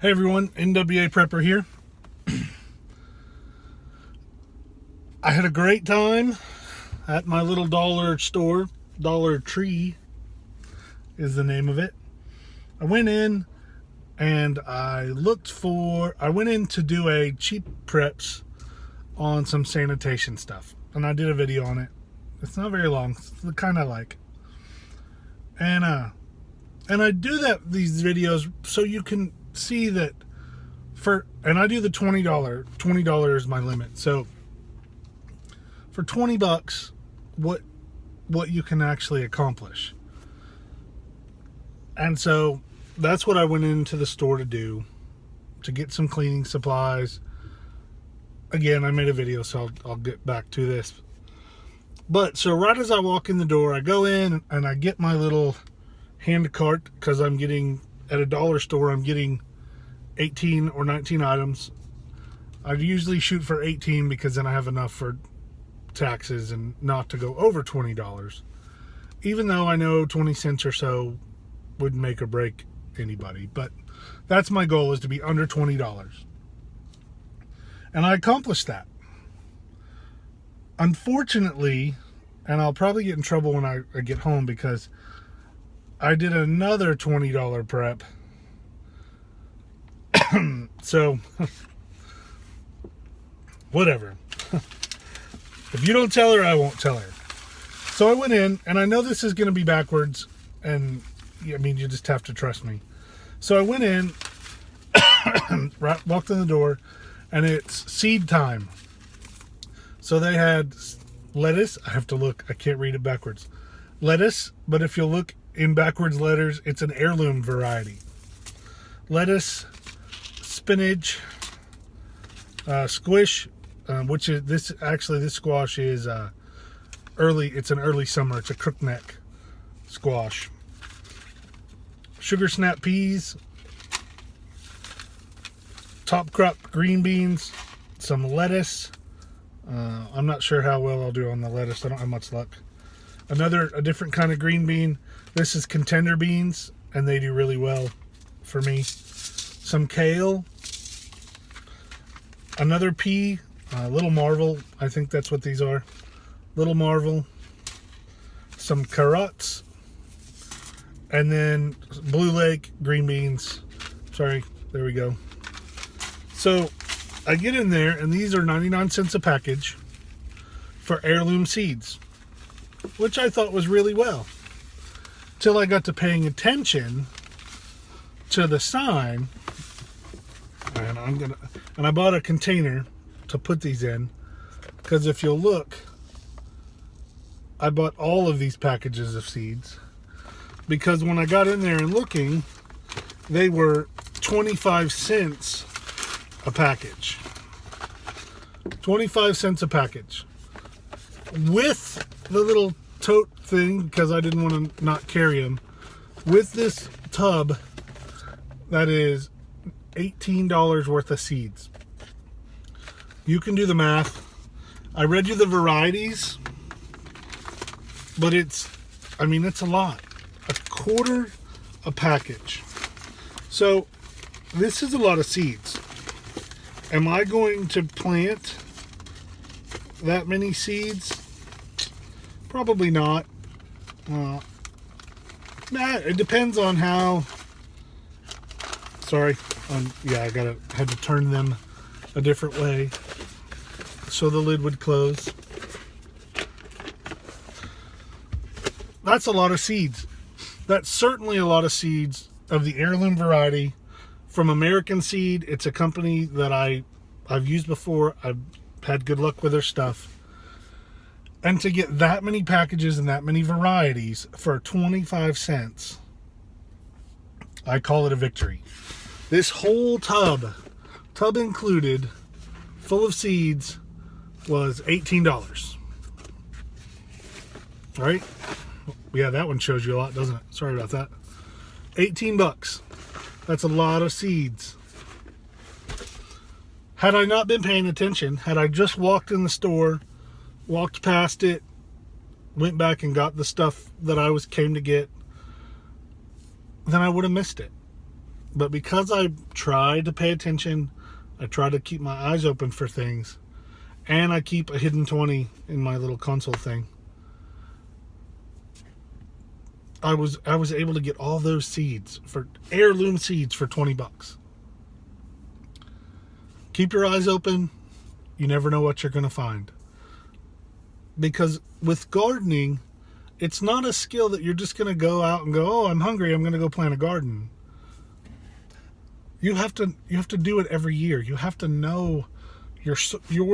Hey everyone, NWA Prepper here. I had a great time at my little dollar store. Dollar Tree is the name of it. I went in and I went in to do a cheap preps on some sanitation stuff. And I did a video on it. It's not very long. It's the kind I like. And I do these videos so you can see that and I do the $20 is my limit. So for 20 bucks, what you can actually accomplish. And so that's what I went into the store to do, to get some cleaning supplies. Again, I made a video, so I'll get back to this. But so right as I walk in the door, I go in and I get my little hand cart, because I'm getting at a dollar store, I'm getting 18 or 19 items. I usually shoot for 18 because then I have enough for taxes and not to go over $20. Even though I know 20 cents or so wouldn't make or break anybody, but that's my goal, is to be under $20. And I accomplished that. Unfortunately, and I'll probably get in trouble when I get home, because I did another $20 prep. So, whatever. If you don't tell her, I won't tell her. So I went in, and I know this is going to be backwards, and I mean, you just have to trust me. So I went in, walked in the door, and it's seed time. So they had lettuce. I have to look. I can't read it backwards. Lettuce, but if you look in backwards letters, it's an heirloom variety. Lettuce, spinach, squish, which is this squash is early. It's an early summer. It's a crookneck squash. Sugar snap peas, top crop green beans, some lettuce. I'm not sure how well I'll do on the lettuce. I don't have much luck. A different kind of green bean. This is contender beans, and they do really well for me. Some kale. Another pea. Little Marvel. I think that's what these are. Little Marvel. Some carrots. And then Blue Lake green beans. Sorry, there we go. So I get in there, and these are 99 cents a package for heirloom seeds, which I thought was really well, till I got to paying attention to the sign. And I bought a container to put these in, because if you'll look, I bought all of these packages of seeds, because when I got in there and looking, they were 25 cents a package. 25 cents a package. With the little tote thing, because I didn't want to not carry them. With this tub, that is $18 worth of seeds. You can do the math. I read you the varieties, but it's a lot. A quarter a package. So this is a lot of seeds. Am I going to plant that many seeds? Probably not. It depends on how. Sorry. Yeah, had to turn them a different way so the lid would close. That's a lot of seeds. That's certainly a lot of seeds of the heirloom variety from American Seed. It's a company that I've used before. I've had good luck with their stuff. And to get that many packages and that many varieties for 25 cents, I call it a victory. This whole tub included, full of seeds, was $18. All right? Yeah, that one shows you a lot, doesn't it? Sorry about that. 18 bucks. That's a lot of seeds. Had I not been paying attention, had I just walked in the store, walked past it, went back and got the stuff that I came to get, then I would have missed it. But because I try to pay attention, I try to keep my eyes open for things, and I keep a hidden 20 in my little console thing, I was able to get all those seeds, for heirloom seeds, for $20. Keep your eyes open. You never know what you're going to find. Because with gardening, it's not a skill that you're just going to go out and go, oh, I'm hungry, I'm going to go plant a garden. You have to do it every year. You have to know your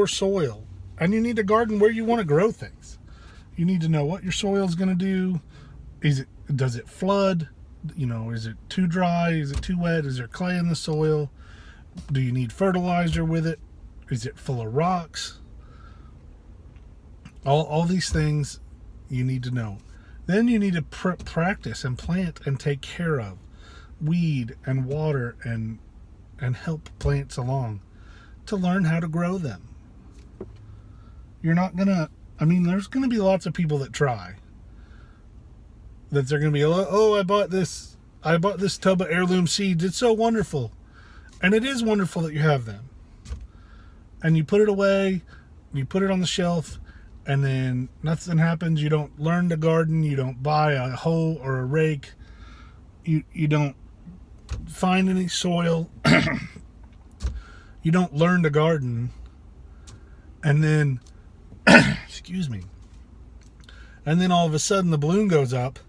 soil, and you need to garden where you want to grow things. You need to know what your soil is going to do. Does it flood? Is it too dry? Is it too wet? Is there clay in the soil? Do you need fertilizer with it? Is it full of rocks? All these things you need to know. Then you need to practice and plant and take care of, weed and water and help plants along to learn how to grow them. You're not gonna, there's gonna be lots of people that try. That they're gonna be, oh, I bought this tub of heirloom seeds. It's so wonderful. And it is wonderful that you have them. And you put it away, you put it on the shelf, and then nothing happens. You don't learn to garden. You don't buy a hoe or a rake. You don't find any soil. You don't learn to garden. And then, excuse me. And then all of a sudden the balloon goes up.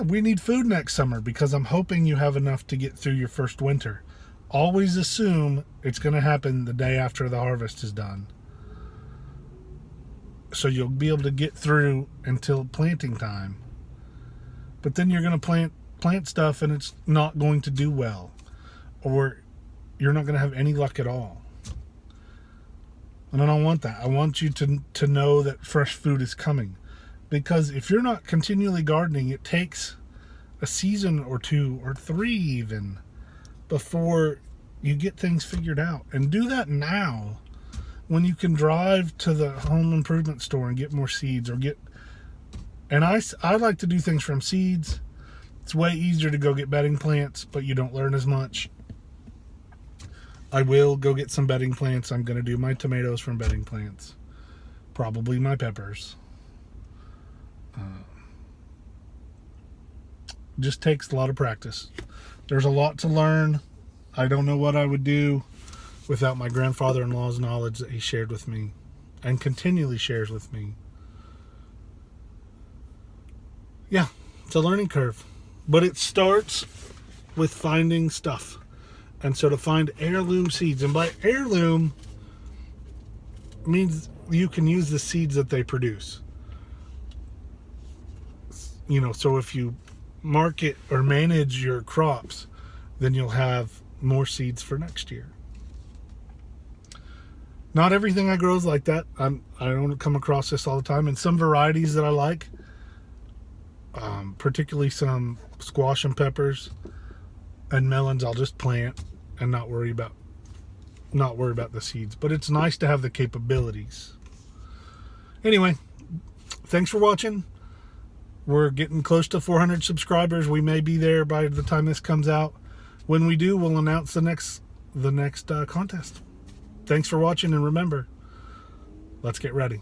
We need food next summer, because I'm hoping you have enough to get through your first winter. Always assume it's going to happen the day after the harvest is done. So you'll be able to get through until planting time. But then you're going to plant stuff and it's not going to do well. Or you're not going to have any luck at all. And I don't want that. I want you to know that fresh food is coming. Because if you're not continually gardening, it takes a season or 2 or 3 even before you get things figured out. And do that now, when you can drive to the home improvement store and get more seeds, and I like to do things from seeds. It's way easier to go get bedding plants, but you don't learn as much. I will go get some bedding plants. I'm going to do my tomatoes from bedding plants. Probably my peppers. Just takes a lot of practice. There's a lot to learn. I don't know what I would do without my grandfather-in-law's knowledge that he shared with me and continually shares with me. Yeah, it's a learning curve, but it starts with finding stuff. And so to find heirloom seeds, and by heirloom means you can use the seeds that they produce. So if you market or manage your crops, then you'll have more seeds for next year. Not everything I grow is like that. I don't come across this all the time. And some varieties that I like, particularly some squash and peppers and melons, I'll just plant and not worry about the seeds. But it's nice to have the capabilities. Anyway, thanks for watching. We're getting close to 400 subscribers. We may be there by the time this comes out. When we do, we'll announce the next contest. Thanks for watching, and remember, let's get ready.